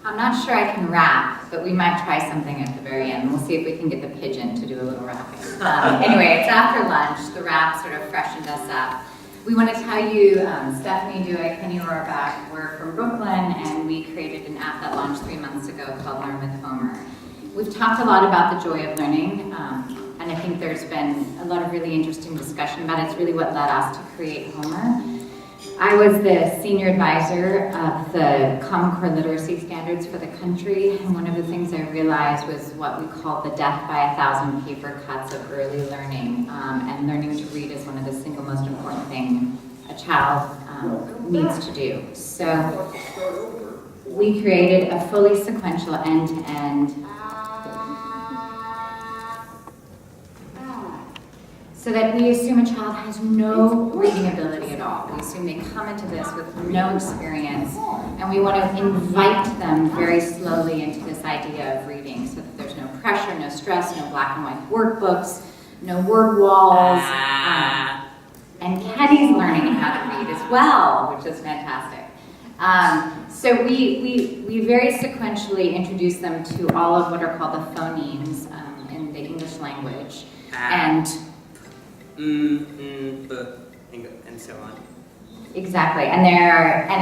I'm not sure I can rap, but we might try something at the very end. We'll see if we can get the pigeon to do a little rapping. Anyway, it's after lunch. The rap sort of freshened us up. We want to tell you, Stephanie Duick, Kenny Rohrbach, we're from Brooklyn, and we created an app that launched 3 months ago called Learn with Homer. We've talked a lot about the joy of learning, and I think there's been a lot of really interesting discussion about it. It's really what led us to create Homer. I was the senior advisor of the Common Core literacy standards for the country, and one of the things I realized was what we call the death by 1,000 paper cuts of early learning, and learning to read is one of the single most important things a child needs to do. So we created a fully sequential end-to-end so that we assume a child has no reading ability at all. We assume they come into this with no experience, and we want to invite them very slowly into this idea of reading so that there's no pressure, no stress, no black and white workbooks, no word walls. And Kenny's learning how to read as well, which is fantastic. So we very sequentially introduce them to all of what are called the phonemes in the English language. And and so on. Exactly, and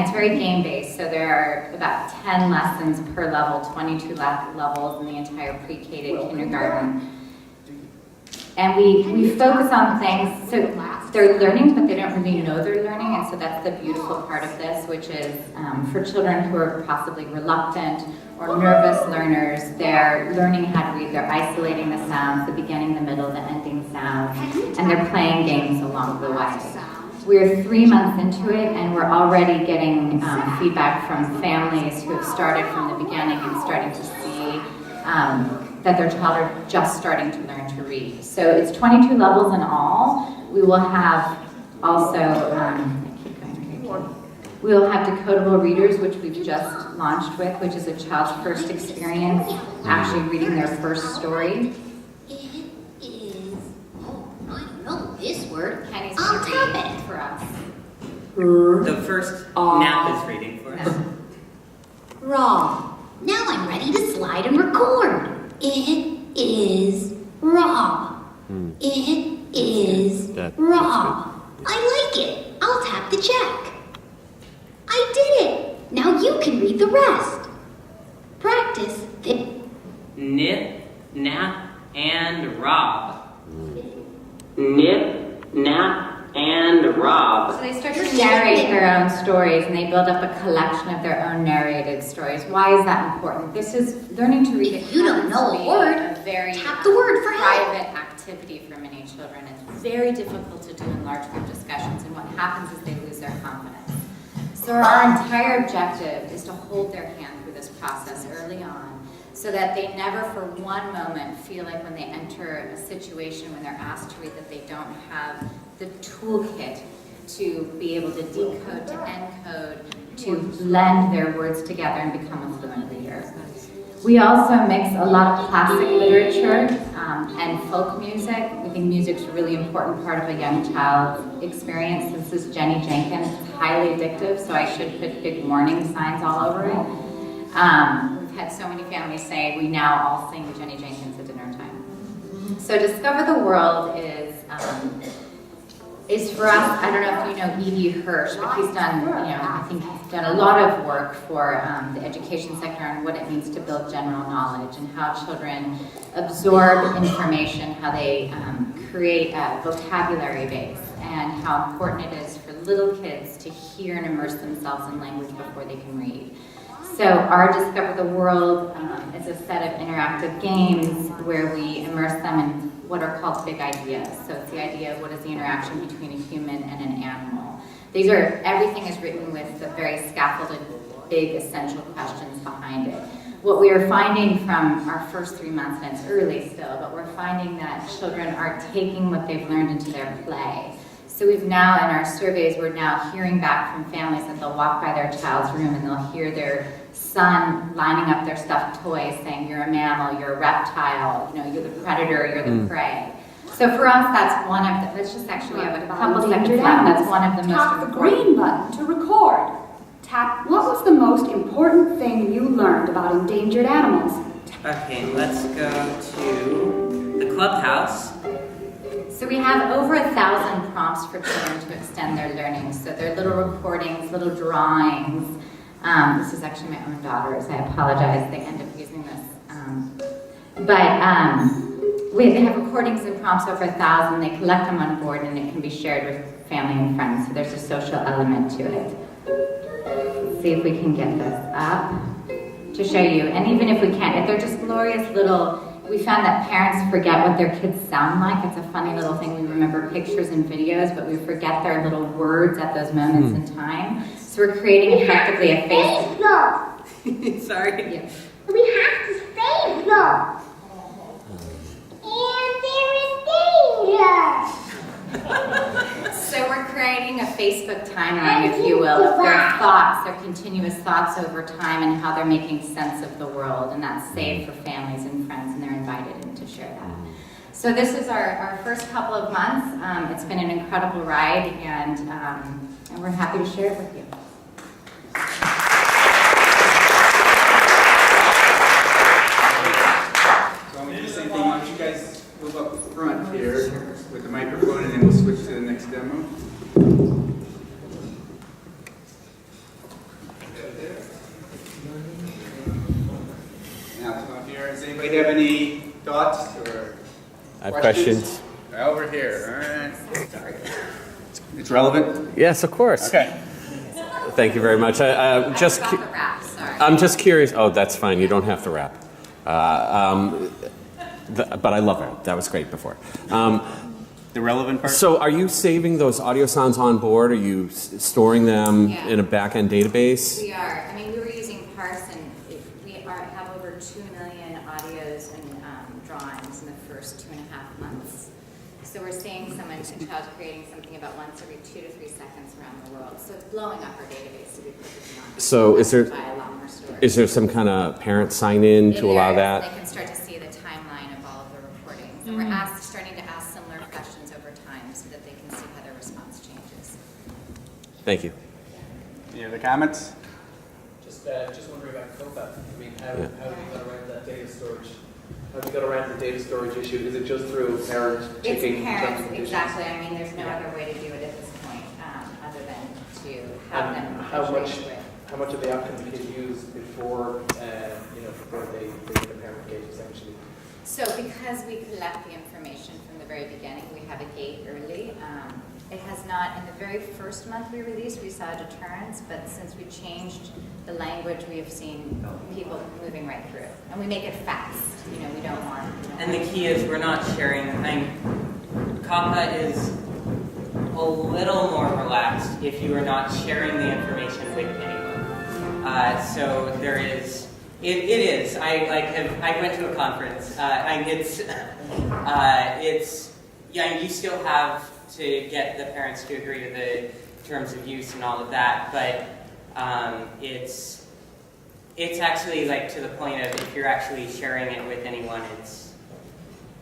it's very game-based, so there are about 10 lessons per level, 22 levels in the entire pre-K to kindergarten. And we focus on things, so they're learning, but they don't really know they're learning, and so that's the beautiful part of this, which is for children who are possibly reluctant or nervous learners, they're learning how to read, they're isolating the sounds, the beginning, the middle, the ending sounds, and they're playing games along the way. We're 3 months into it, and we're already getting feedback from families who have started from the beginning and starting to see that their child are just starting to learn to read. So it's 22 levels in all. We will have also, we'll have decodable readers, which we've just launched with, which is a child's first experience actually reading their first story. It is, I don't know this word. Kenny's I'll going to tap read it for us. The first nap is reading for us. Raw. Now I'm ready to slide and record. It is raw. It is raw. I like it. I'll tap the check. I did it. Now you can read the rest. Practice the Nip, nap, and rob. Nip, nap, and rob. So they start to narrate their own stories, and they build up a collection of their own narrated stories. Why is that important? This is learning to read. If you don't know a word, a very tap the word for help. private activity for many children. It's very difficult to do in large group discussions, and what happens is they lose their confidence. So our entire objective is to hold their hand through this process early on, so that they never for one moment feel like when they enter a situation when they're asked to read that they don't have the toolkit to be able to decode, to encode, to blend their words together and become a fluent reader. We also mix a lot of classic literature and folk music. We think music's a really important part of a young child's experience. This is Jenny Jenkins. It's highly addictive, so I should put big warning signs all over it. We've had so many families say we now all sing Jenny Jenkins at dinner time. So Discover the World is for us, I don't know if you know E.D. Hirsch, but he's done, I think he's done a lot of work for the education sector on what it means to build general knowledge and how children absorb information, how they create a vocabulary base, and how important it is for little kids to hear and immerse themselves in language before they can read. So our Discover the World is a set of interactive games where we immerse them in what are called big ideas. So it's the idea of what is the interaction between a human and an animal. Everything is written with the very scaffolded, big, essential questions behind it. What we are finding from our first 3 months, and it's early still, but we're finding that children are taking what they've learned into their play. So we've now, in our surveys, we're now hearing back from families that they'll walk by their child's room and they'll hear their son lining up their stuffed toys saying, you're a mammal, you're a reptile, you're the predator, you're the prey. So for us, that's one of the, let's just actually have a couple seconds left. That's one of the most important. Tap the green button to record. What was the most important thing you learned about endangered animals? Okay, let's go to the clubhouse. So we have over 1,000 prompts for children to extend their learning. So they're little recordings, little drawings. This is actually my own daughter's. I apologize. They end up using this. They have recordings and prompts over 1,000. They collect them on board, and it can be shared with family and friends. So there's a social element to it. Let's see if we can get this up to show you. And even if we can't, they're just glorious little. We found that parents forget what their kids sound like. It's a funny little thing. We remember pictures and videos, but we forget their little words at those moments in time. So we're creating effectively a face. Sorry. Yeah. We have to save them. And there is danger. So we're creating a Facebook timeline, if you will, of their thoughts, their continuous thoughts over time and how they're making sense of the world. And that's saved for families and friends, and they're invited in to share that. So this is our first couple of months. It's been an incredible ride, and we're happy to share it with you. So I'm going to do the same thing. Why don't you guys move up front here with the microphone, and then we'll switch to the next demo. Now come up here. Does anybody have any thoughts or I have questions. Over here. All right. Sorry. It's relevant? Yes, of course. Okay. Thank you very much. I forgot the wrap, sorry. I'm just curious. Oh, that's fine. You don't have to rap. But I love it. That was great before. The relevant part? So are you saving those audio sounds on board? Are you storing them Yeah. in a back-end database? We are. I mean, we were using Parse, and have over 2 million audios and drawings in the first 2.5 months. So we're seeing a child creating something about once every 2 to 3 seconds around the world. So it's blowing up our database to be perfectly honest. So is there- Buy a lot more stories. Is there some kind of parent sign-in to allow They that? can start to see the timeline of all of the recordings. And we're starting to ask similar questions over time so that they can see how their response changes. Thank you. Any other comments? Just wondering about COPA. I mean, how do you get around that data storage? How do you get around the data storage issue? Is it just through parent checking It's terms and parents, conditions? exactly. I mean, there's no other way to do it at this point, other than to have them. How much iterate with. how much of the app can the kid use before before they get a parent gate essentially? So because we collect the information from the very beginning, we have a gate early. It has not, in the very first month we released, we saw a deterrence, but since we changed the language, we have seen people moving right through. And we make it fast, we don't want. And the key is we're not sharing. COPPA is a little more relaxed if you are not sharing the information with anyone. So there is. It is. I went to a conference. You still have to get the parents to agree to the terms of use and all of that, but it's actually to the point of if you're actually sharing it with anyone,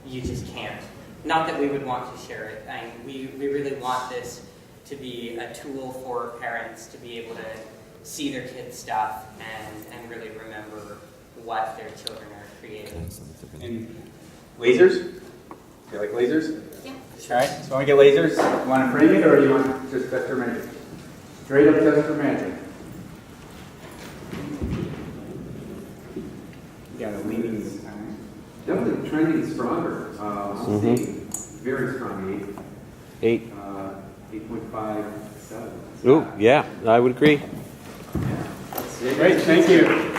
you just can't. Not that we would want to share it. We really want this to be a tool for parents to be able to see their kids' stuff and really remember what their children are creating. And lasers? You like lasers? Yeah. All right, so when we get lasers, you want to frame it or you want just test or magic? Straight up test or magic. You got a leaning this time. Definitely trending stronger. I'm seeing very strong 8. 8.57. Ooh, yeah, I would agree. Great, thank you.